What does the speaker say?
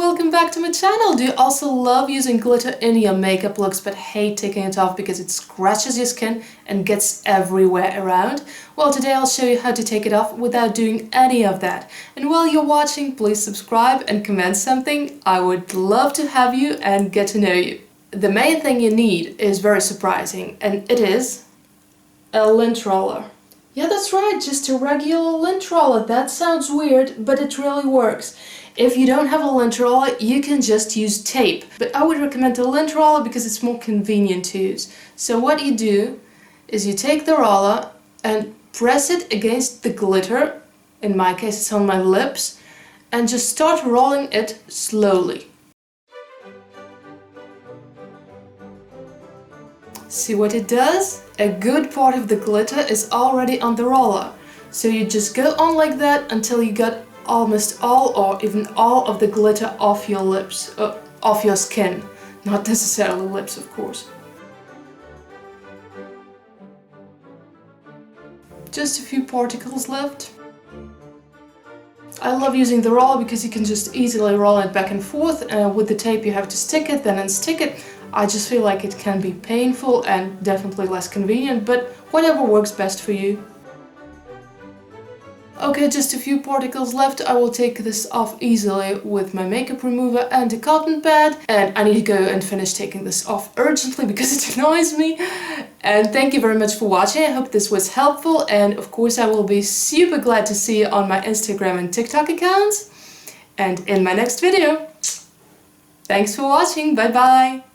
welcome back to my channel! Do you also love using glitter in your makeup looks but hate taking it off because it scratches your skin and gets everywhere around? Well, today I'll show you how to take it off without doing any of that. And while you're watching, please subscribe and comment something. I would love to have you and get to know you. The main thing you need is very surprising, and it is a lint roller. Yeah, that's right, just a regular lint roller. That sounds weird, but it really works. If you don't have a lint roller, you can just use tape. But I would recommend a lint roller because it's more convenient to use. So what you do is you take the roller and press it against the glitter, in my case it's on my lips, and just start rolling it slowly. See what it does? A good part of the glitter is already on the roller. So you just go on like that until you got almost all or even all of the glitter off your lips, off your skin. Not necessarily lips, of course. Just a few particles left. I love using the roller because you can just easily roll it back and forth. With the tape you have to stick it, then unstick it. I just feel like it can be painful and definitely less convenient, but whatever works best for you. Okay, just a few particles left. I will take this off easily with my makeup remover and a cotton pad. And I need to go and finish taking this off urgently because it annoys me. And thank you very much for watching. I hope this was helpful. And of course I will be super glad to see you on my Instagram and TikTok accounts. And in my next video. Thanks for watching. Bye bye.